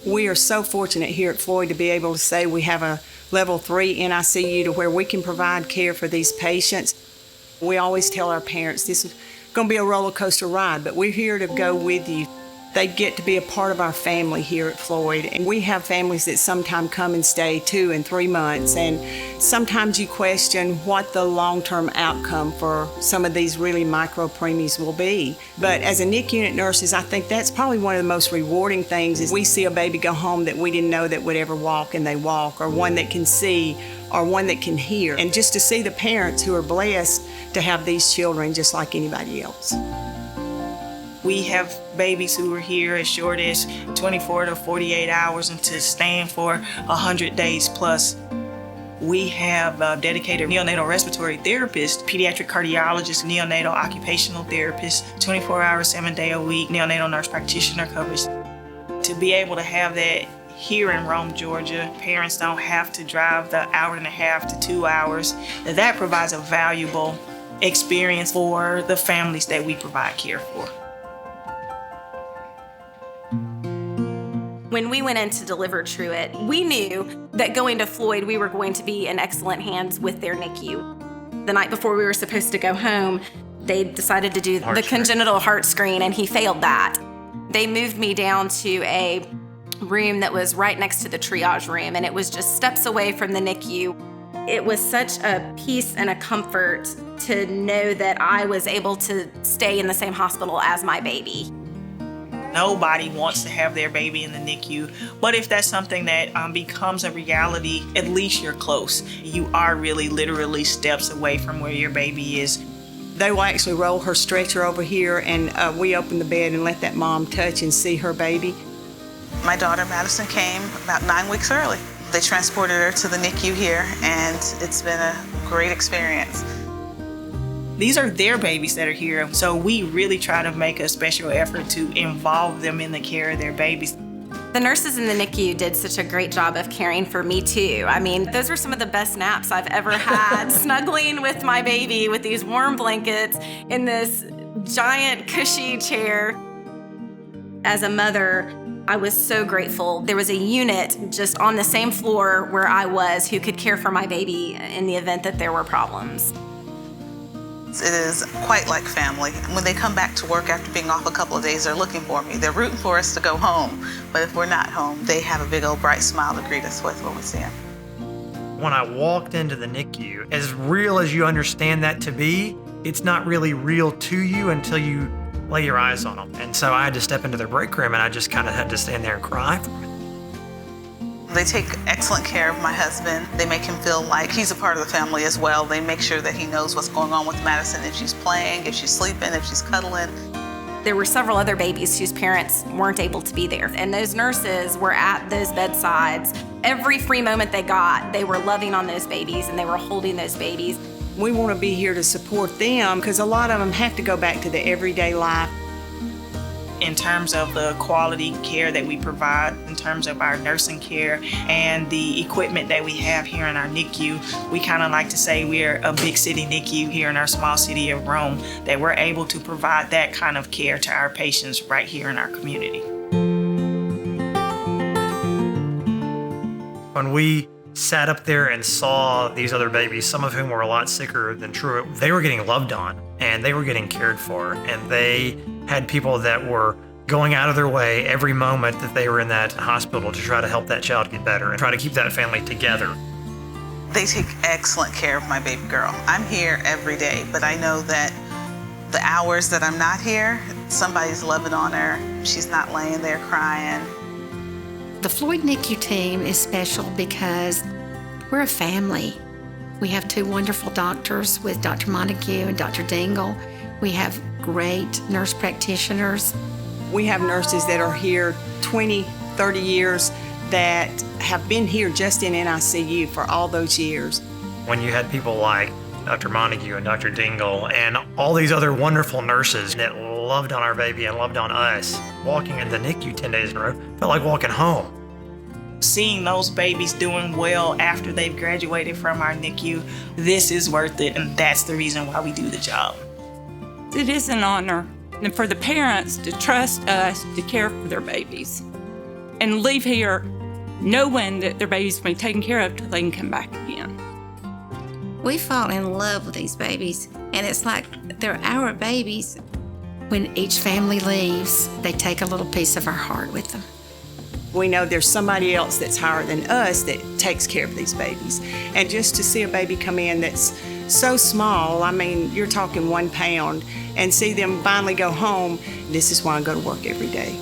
We are so fortunate here at Floyd to be able to say we have a Level III NICU to where we can provide care for these patients. We always tell our parents this is going to be a roller coaster ride, but we're here to go with you. They get to be a part of our family here at Floyd, and we have families that sometimes come and stay 2 and 3 months, and sometimes you question what the long-term outcome for some of these really micro preemies will be. But as a NICU unit nurses, I think that's probably one of the most rewarding things is we see a baby go home that we didn't know that would ever walk, and they walk, or one that can see, or one that can hear. And just to see the parents who are blessed to have these children just like anybody else. We have babies who are here as short as 24 to 48 hours and to staying for 100 days plus. We have a dedicated neonatal respiratory therapist, pediatric cardiologist, neonatal occupational therapist, 24 hours, 7 days a week, neonatal nurse practitioner coverage. To be able to have that here in Rome, Georgia, parents don't have to drive the hour and a half to 2 hours. That provides a valuable experience for the families that we provide care for. When we went in to deliver Truett, we knew that going to Floyd, we were going to be in excellent hands with their NICU. The night before we were supposed to go home, they decided to do the congenital heart screen, and he failed that. They moved me down to a room that was right next to the triage room, and it was just steps away from the NICU. It was such a peace and a comfort to know that I was able to stay in the same hospital as my baby. Nobody wants to have their baby in the NICU, but if that's something that becomes a reality, at least you're close. You are really literally steps away from where your baby is. They will actually roll her stretcher over here, and we open the bed and let that mom touch and see her baby. My daughter Madison came about 9 weeks early. They transported her to the NICU here, and it's been a great experience. These are their babies that are here, so we really try to make a special effort to involve them in the care of their babies. The nurses in the NICU did such a great job of caring for me too. I mean, those were some of the best naps I've ever had, snuggling with my baby with these warm blankets in this giant cushy chair. As a mother, I was so grateful. There was a unit just on the same floor where I was who could care for my baby in the event that there were problems. It is quite like family. When they come back to work after being off a couple of days, they're looking for me. They're rooting for us to go home. But if we're not home, they have a big old bright smile to greet us with when we see them. When I walked into the NICU, as real as you understand that to be, it's not really real to you until you lay your eyes on them. And so I had to step into their break room, and I just kind of had to stand there and cry for it. They take excellent care of my husband. They make him feel like he's a part of the family as well. They make sure that he knows what's going on with Madison, if she's playing, if she's sleeping, if she's cuddling. There were several other babies whose parents weren't able to be there, and those nurses were at those bedsides. Every free moment they got, they were loving on those babies and they were holding those babies. We want to be here to support them because a lot of them have to go back to the everyday life. In terms of the quality care that we provide, in terms of our nursing care and the equipment that we have here in our NICU, we kind of like to say we're a big city NICU here in our small city of Rome, that we're able to provide that kind of care to our patients right here in our community. When we sat up there and saw these other babies, some of whom were a lot sicker than Truett, they were getting loved on and they were getting cared for, and they had people that were going out of their way every moment that they were in that hospital to try to help that child get better and try to keep that family together. They take excellent care of my baby girl. I'm here every day, but I know that the hours that I'm not here, somebody's loving on her. She's not laying there crying. The Floyd NICU team is special because we're a family. We have 2 wonderful doctors with Dr. Montague and Dr. Dingle. We have great nurse practitioners. We have nurses that are here 20, 30 years that have been here just in NICU for all those years. When you had people like Dr. Montague and Dr. Dingle and all these other wonderful nurses that loved on our baby and loved on us, walking in the NICU 10 days in a row felt like walking home. Seeing those babies doing well after they've graduated from our NICU, this is worth it, and that's the reason why we do the job. It is an honor and for the parents to trust us to care for their babies. and leave here knowing that their baby's going to be taken care of till they can come back again. We fall in love with these babies, and it's like they're our babies. When each family leaves, they take a little piece of our heart with them. We know there's somebody else that's higher than us that takes care of these babies. And just to see a baby come in that's so small, I mean, you're talking 1 pound, and see them finally go home, this is why I go to work every day.